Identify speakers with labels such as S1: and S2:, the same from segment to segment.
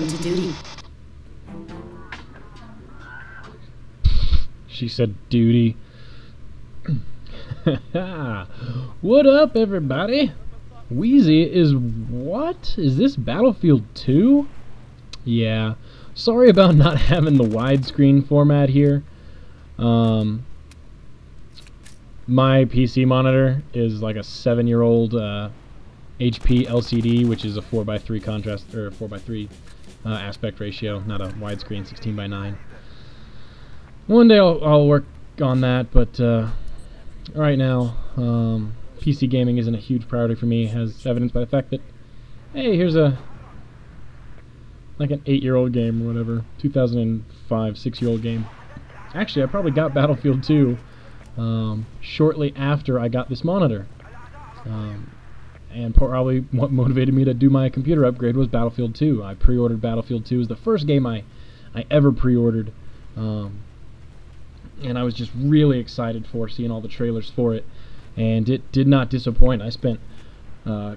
S1: Welcome to duty.
S2: She said duty. What up, everybody? Wheezy is what? Is this Battlefield 2? Yeah. Sorry about not having the widescreen format here. My PC monitor is like a 7-year-old HP LCD, which is a 4:3 contrast or 4:3 aspect ratio, not a widescreen 16:9. One day I'll work on that, but right now PC gaming isn't a huge priority for me, as evidenced by the fact that, hey, here's a like an 8-year-old game or whatever, 2005 6-year-old game. Actually, I probably got Battlefield 2 shortly after I got this monitor, and probably what motivated me to do my computer upgrade was Battlefield 2. I pre-ordered Battlefield 2. It was the first game I ever pre-ordered, and I was just really excited for seeing all the trailers for it, and it did not disappoint. I spent I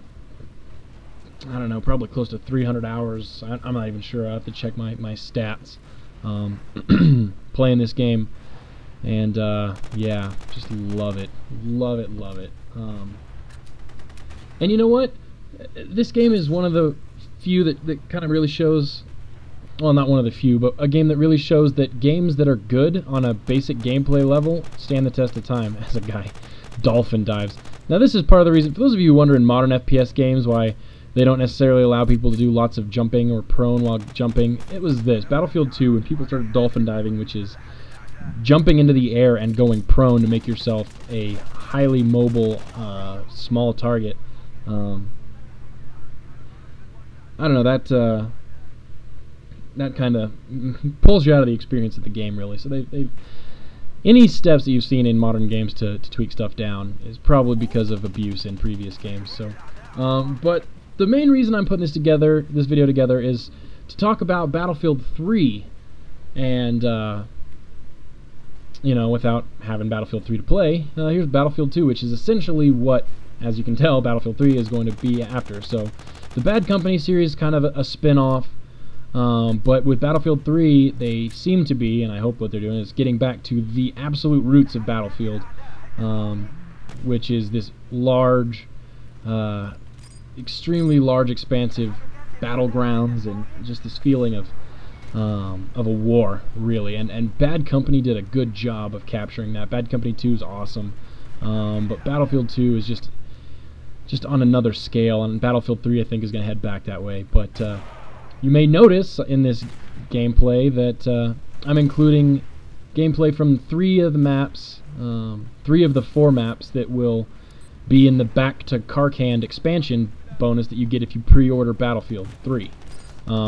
S2: don't know, probably close to 300 hours. I'm not even sure. I have to check my stats playing this game. And yeah, just love it. Love it, love it. And you know what? This game is one of the few that kind of really shows, well, not one of the few, but a game that really shows that games that are good on a basic gameplay level stand the test of time, as a guy Dolphin dives. Now this is part of the reason, for those of you who wonder in modern FPS games why they don't necessarily allow people to do lots of jumping or prone while jumping, it was this. Battlefield 2, when people started dolphin diving, which is jumping into the air and going prone to make yourself a highly mobile, small target. I don't know, that kind of pulls you out of the experience of the game, really. So they've any steps that you've seen in modern games to tweak stuff down is probably because of abuse in previous games. So, but the main reason I'm putting this video together, is to talk about Battlefield 3, and you know, without having Battlefield 3 to play, here's Battlefield 2, which is essentially what, as you can tell, Battlefield 3 is going to be after. So, the Bad Company series is kind of a spin-off, but with Battlefield 3, they seem to be, and I hope what they're doing is getting back to the absolute roots of Battlefield, which is this large, extremely large, expansive battlegrounds, and just this feeling of a war, really. And Bad Company did a good job of capturing that. Bad Company 2 is awesome, but Battlefield 2 is just on another scale, and Battlefield 3 I think is going to head back that way. But you may notice in this gameplay that I'm including gameplay from 3 of the maps, 3 of the 4 maps that will be in the Back to Karkand expansion bonus that you get if you pre-order Battlefield 3,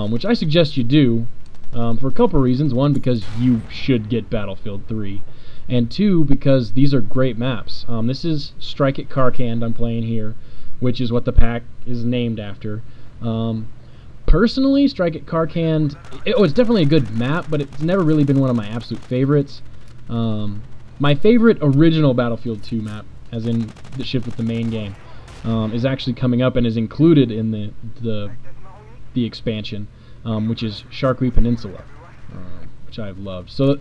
S2: which I suggest you do, for a couple reasons. One, because you should get Battlefield 3, and 2, because these are great maps. This is Strike at Karkand I'm playing here, which is what the pack is named after. Personally, Strike at Karkand, it's definitely a good map, but it's never really been one of my absolute favorites. My favorite original Battlefield 2 map, as in the ship with the main game, is actually coming up and is included in the expansion, which is Sharkweed Peninsula, which I've loved. So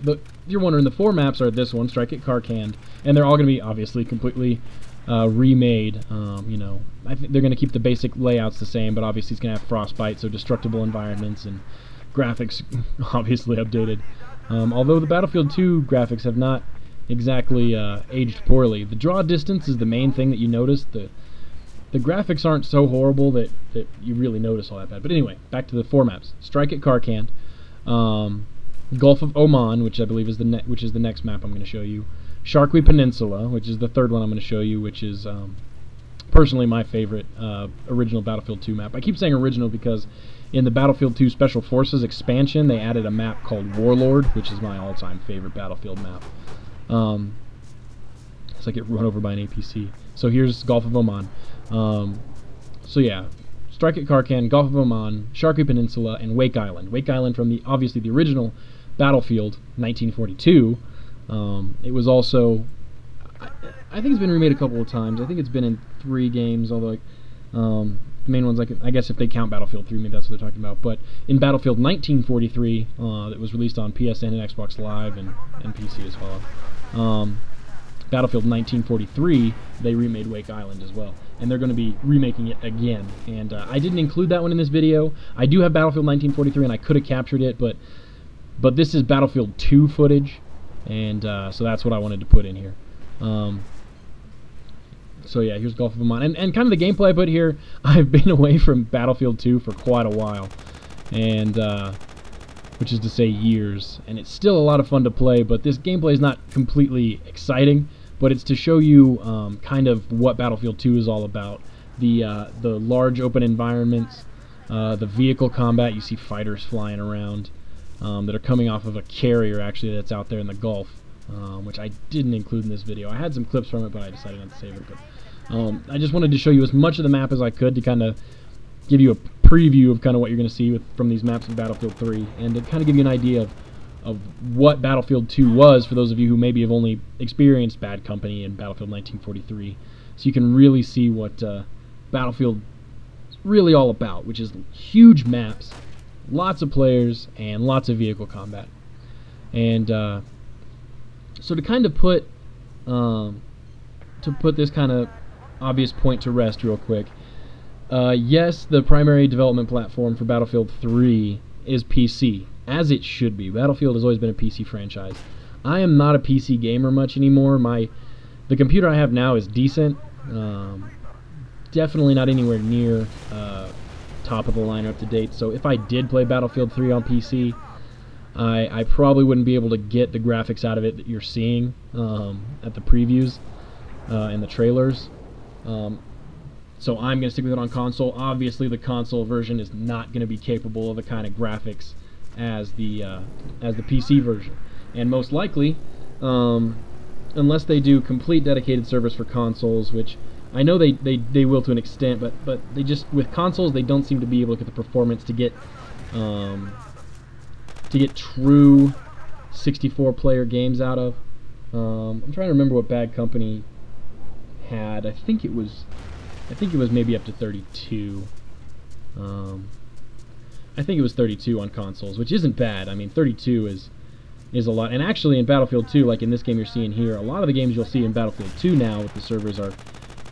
S2: you're wondering, the 4 maps are this one, Strike at Karkand, and they're all going to be obviously completely remade. You know, I think they're going to keep the basic layouts the same, but obviously it's going to have frostbite, so destructible environments, and graphics obviously updated. Although the Battlefield 2 graphics have not exactly aged poorly. The draw distance is the main thing that you notice. The graphics aren't so horrible that you really notice all that bad. But anyway, back to the 4 maps. Strike at Karkand, Gulf of Oman, which I believe is the next map I'm going to show you. Sharkweed Peninsula, which is the 3rd one I'm going to show you, which is personally my favorite original Battlefield 2 map. I keep saying original because in the Battlefield 2 Special Forces expansion, they added a map called Warlord, which is my all-time favorite Battlefield map. It's like get run over by an APC. So here's Gulf of Oman. So yeah, Strike at Karkand, Gulf of Oman, Sharkweed Peninsula, and Wake Island. Wake Island from obviously the original Battlefield, 1942. It was also, I think it's been remade a couple of times. I think it's been in 3 games, although the main ones. I guess if they count Battlefield 3, maybe that's what they're talking about. But in Battlefield 1943, that was released on PSN and Xbox Live and PC as well. Battlefield 1943, they remade Wake Island as well, and they're going to be remaking it again. And I didn't include that one in this video. I do have Battlefield 1943, and I could have captured it, but this is Battlefield 2 footage, and so that's what I wanted to put in here. So yeah, here's Gulf of Oman, and kind of the gameplay I put here. I've been away from Battlefield 2 for quite a while, and which is to say years, and it's still a lot of fun to play, but this gameplay is not completely exciting, but it's to show you kind of what Battlefield 2 is all about. The large open environments, the vehicle combat. You see fighters flying around that are coming off of a carrier, actually, that's out there in the Gulf, which I didn't include in this video. I had some clips from it, but I decided not to save it. But I just wanted to show you as much of the map as I could to kind of give you a preview of kind of what you're going to see from these maps in Battlefield 3, and to kind of give you an idea of what Battlefield 2 was for those of you who maybe have only experienced Bad Company and Battlefield 1943, so you can really see what Battlefield is really all about, which is huge maps, lots of players, and lots of vehicle combat. And so to kind of put this kind of obvious point to rest real quick, yes, the primary development platform for Battlefield 3 is PC, as it should be. Battlefield has always been a PC franchise. I am not a PC gamer much anymore. The computer I have now is decent. Definitely not anywhere near top of the line or up to date. So if I did play Battlefield 3 on PC, I probably wouldn't be able to get the graphics out of it that you're seeing at the previews and the trailers. So I'm going to stick with it on console. Obviously, the console version is not going to be capable of the kind of graphics as the PC version, and most likely, unless they do complete dedicated servers for consoles, which I know they will to an extent, but they just, with consoles, they don't seem to be able to get the performance to get true 64-player games out of. I'm trying to remember what Bad Company had. I think it was maybe up to 32. I think it was 32 on consoles, which isn't bad. I mean, 32 is a lot. And actually, in Battlefield 2, like in this game you're seeing here, a lot of the games you'll see in Battlefield 2 now with the servers are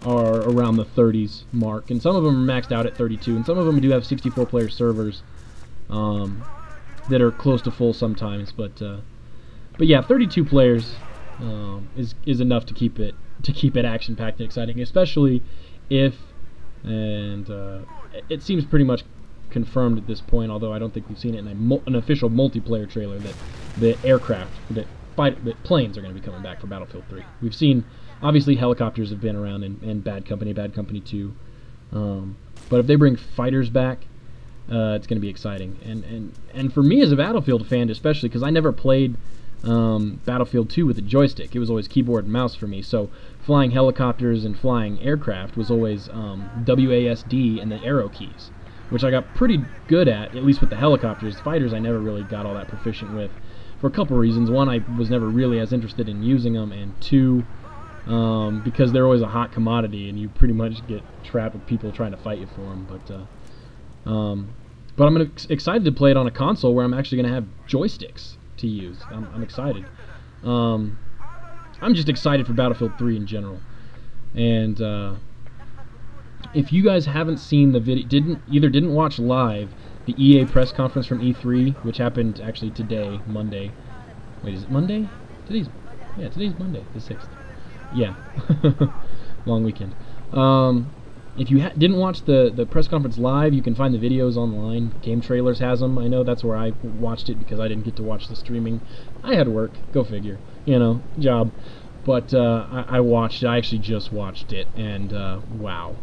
S2: around the 30s mark, and some of them are maxed out at 32, and some of them do have 64-player servers that are close to full sometimes. But yeah, 32 players is enough to keep it action-packed and exciting, especially if, and it seems pretty much confirmed at this point, although I don't think we've seen it in an official multiplayer trailer, that the aircraft, that planes are going to be coming back for Battlefield 3. We've seen, obviously, helicopters have been around in Bad Company 2, but if they bring fighters back, it's going to be exciting. And for me as a Battlefield fan, especially, because I never played Battlefield 2 with a joystick. It was always keyboard and mouse for me, so flying helicopters and flying aircraft was always WASD and the arrow keys, which I got pretty good at least with the helicopters. Fighters I never really got all that proficient with, for a couple reasons. One, I was never really as interested in using them, and two, because they're always a hot commodity, and you pretty much get trapped with people trying to fight you for them. But I'm excited to play it on a console where I'm actually going to have joysticks to use. I'm excited. I'm just excited for Battlefield 3 in general. And if you guys haven't seen the video, didn't watch live the EA press conference from E3, which happened actually today, Monday. Wait, is it Monday? Today's Monday, the 6th. Yeah, long weekend. If you didn't watch the press conference live, you can find the videos online. Game Trailers has them. I know that's where I watched it because I didn't get to watch the streaming. I had work. Go figure. Job. But I watched it. I actually just watched it, and wow.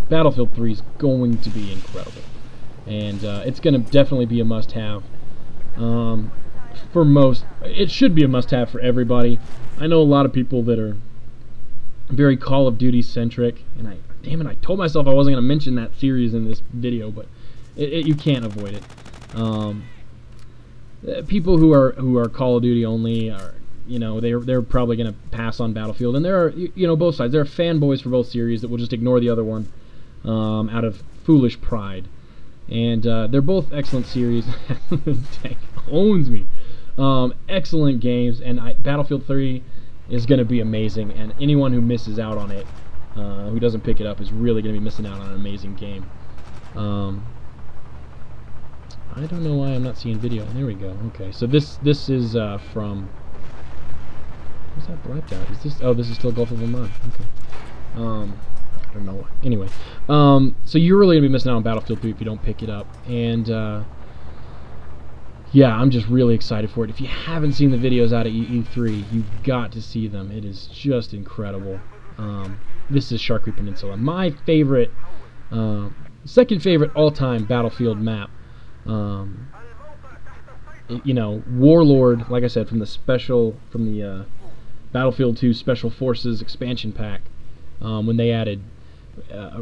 S2: Battlefield 3 is going to be incredible. And it's going to definitely be a must-have. For most, it should be a must-have for everybody. I know a lot of people that are very Call of Duty centric, and I told myself I wasn't going to mention that series in this video, but you can't avoid it. People who are Call of Duty only are, they're probably going to pass on Battlefield, and there are, both sides. There are fanboys for both series that will just ignore the other one. out of foolish pride. And they're both excellent series. This tank owns me. Excellent games, and Battlefield 3 is going to be amazing, and anyone who misses out on it, who doesn't pick it up, is really going to be missing out on an amazing game. I don't know why I'm not seeing video. There we go. Okay, so this is from... What's that blacked out? Is this... Oh, this is still Gulf of Oman. Okay. I don't know why. Anyway, so you're really going to be missing out on Battlefield 3 if you don't pick it up. And, yeah, I'm just really excited for it. If you haven't seen the videos out of E3, you've got to see them. It is just incredible. This is Shark Creek Peninsula. My favorite, second favorite all-time Battlefield map. You know, Warlord, like I said, from the Battlefield 2 Special Forces expansion pack, when they added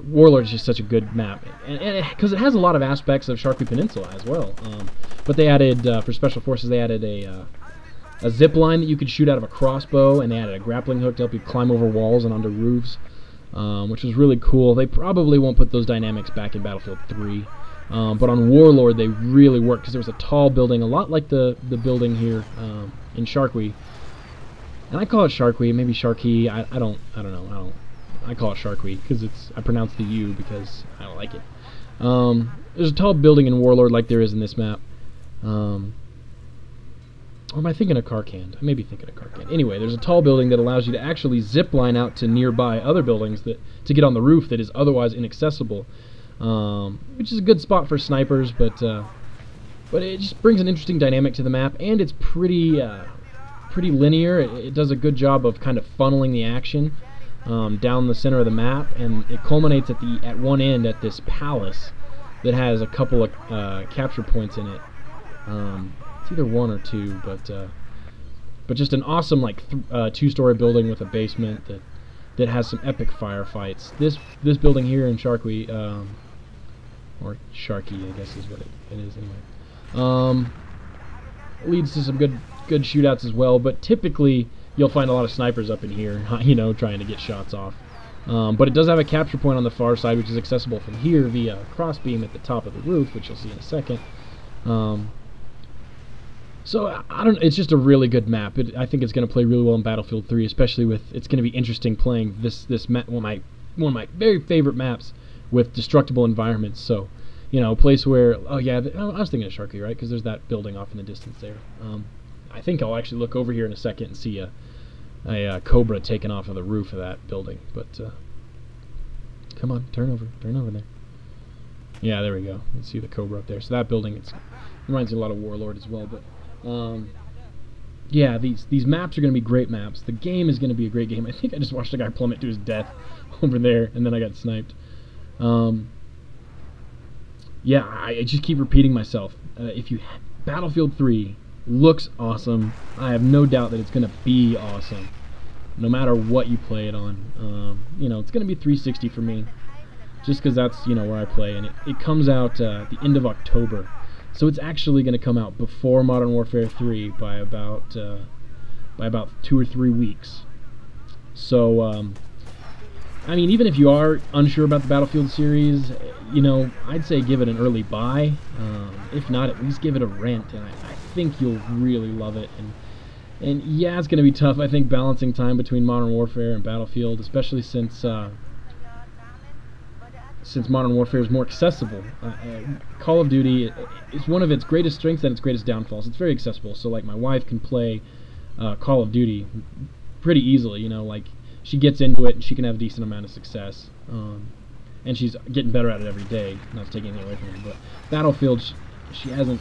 S2: Warlord is just such a good map, and because it has a lot of aspects of Shark Creek Peninsula as well. But they added for Special Forces, they added a zip line that you could shoot out of a crossbow, and they added a grappling hook to help you climb over walls and onto roofs, which was really cool. They probably won't put those dynamics back in Battlefield 3. But on Warlord they really worked, because there was a tall building, a lot like the building here in Sharkey. And I call it Sharkey, maybe Sharkey. I don't know. I call it Sharkey because I pronounce the U because I don't like it. There's a tall building in Warlord like there is in this map. Or am I thinking of Karkand? I may be thinking of Karkand. Anyway, there's a tall building that allows you to actually zip line out to nearby other buildings to get on the roof that is otherwise inaccessible. Which is a good spot for snipers, but it just brings an interesting dynamic to the map, and it's pretty linear. It does a good job of kind of funneling the action down the center of the map, and it culminates at one end at this palace that has a couple of capture points in it. It's either one or two, but just an awesome like two-story building with a basement that has some epic firefights. This building here in Sharkey, or Sharkey, I guess is what it is anyway, leads to some good shootouts as well. But typically you'll find a lot of snipers up in here, you know, trying to get shots off. But it does have a capture point on the far side, which is accessible from here via a crossbeam at the top of the roof, which you'll see in a second. So it's just a really good map. I think it's going to play really well in Battlefield 3, especially with it's going to be interesting playing this map, one of my very favorite maps with destructible environments. So, you know, a place where I was thinking of Sharkey, right? Because there's that building off in the distance there. I think I'll actually look over here in a second and see a Cobra taken off of the roof of that building. But come on, turn over there. Yeah, there we go. You can see the Cobra up there. So that building, it reminds me a lot of Warlord as well. But yeah, these maps are going to be great maps. The game is going to be a great game. I think I just watched a guy plummet to his death over there, and then I got sniped. Yeah, I just keep repeating myself. Battlefield 3 looks awesome. I have no doubt that it's going to be awesome, no matter what you play it on. You know, it's going to be 360 for me, just because that's, you know, where I play, and it comes out at the end of October. So it's actually going to come out before Modern Warfare 3 by about 2 or 3 weeks. So, I mean, even if you are unsure about the Battlefield series, you know, I'd say give it an early buy. If not, at least give it a rent, and I think you'll really love it. And yeah, it's going to be tough, I think, balancing time between Modern Warfare and Battlefield, especially since Modern Warfare is more accessible. Call of Duty is one of its greatest strengths and its greatest downfalls. It's very accessible, so like my wife can play Call of Duty pretty easily, you know, like she gets into it and she can have a decent amount of success, and she's getting better at it every day, not taking anything away from her. But Battlefield, she hasn't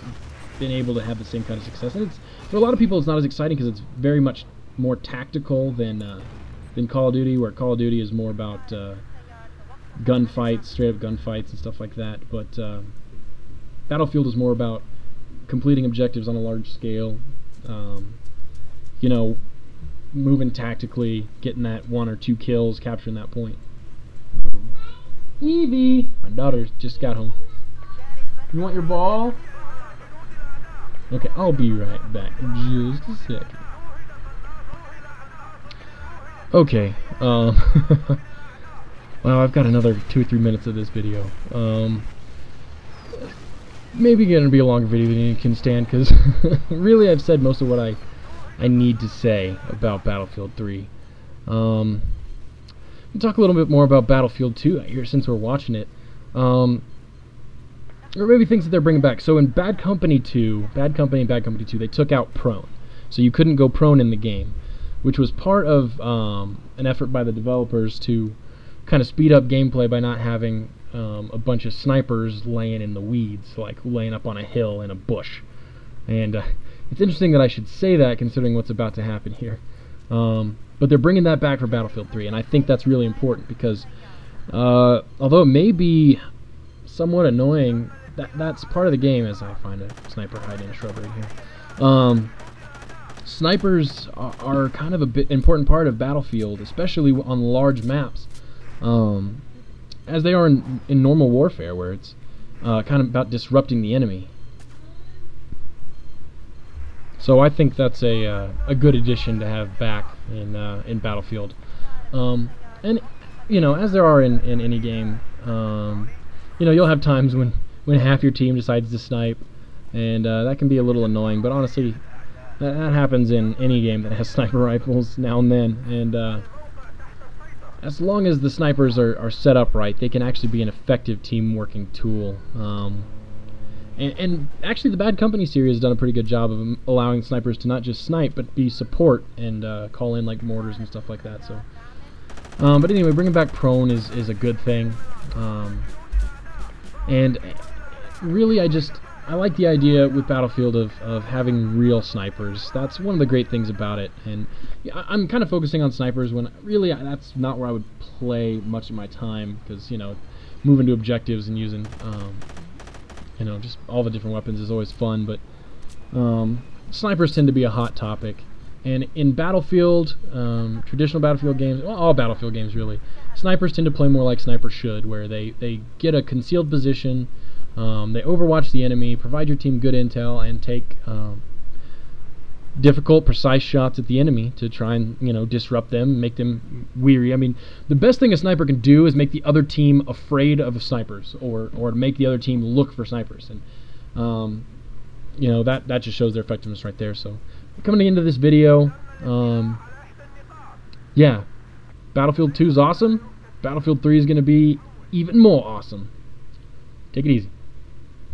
S2: been able to have the same kind of success, and for a lot of people it's not as exciting because it's very much more tactical than Call of Duty, where Call of Duty is more about gunfights, straight up gunfights and stuff like that. But Battlefield is more about completing objectives on a large scale, you know, moving tactically, getting that 1 or 2 kills, capturing that point. Evie, my daughter just got home. You want your ball? Okay, I'll be right back in just a second. Okay, Well, I've got another 2 or 3 minutes of this video. Maybe gonna be a longer video than you can stand, because really I've said most of what I need to say about Battlefield 3. We'll talk a little bit more about Battlefield 2 here since we're watching it. Or maybe things that they're bringing back. So in Bad Company and Bad Company 2, they took out prone. So you couldn't go prone in the game, which was part of an effort by the developers to kind of speed up gameplay by not having a bunch of snipers laying in the weeds, like laying up on a hill in a bush. And it's interesting that I should say that, considering what's about to happen here. But they're bringing that back for Battlefield 3, and I think that's really important because although it may be somewhat annoying, that's part of the game, as I find a sniper hiding in a shrubbery here. Snipers are kind of a bit important part of Battlefield, especially on large maps, as they are in normal warfare, where it's kind of about disrupting the enemy. So I think that's a good addition to have back in Battlefield. And you know, as there are in any game, you know, you'll have times when half your team decides to snipe, and that can be a little annoying. But honestly, that happens in any game that has sniper rifles now and then. And as long as the snipers are set up right, they can actually be an effective team working tool. And actually, the Bad Company series has done a pretty good job of allowing snipers to not just snipe, but be support and call in like mortars and stuff like that. So, but anyway, bringing back prone is a good thing. And really, I like the idea with Battlefield of having real snipers. That's one of the great things about it. And I'm kind of focusing on snipers when really that's not where I would play much of my time, because, you know, moving to objectives and using you know, just all the different weapons is always fun. But snipers tend to be a hot topic. And in Battlefield, traditional Battlefield games, well, all Battlefield games really, snipers tend to play more like snipers should, where they get a concealed position, they overwatch the enemy, provide your team good intel, and take difficult, precise shots at the enemy to try and, you know, disrupt them, make them weary. I mean, the best thing a sniper can do is make the other team afraid of snipers, or make the other team look for snipers. And you know, that just shows their effectiveness right there. So coming into this video, yeah, Battlefield 2 is awesome. Battlefield 3 is going to be even more awesome. Take it easy.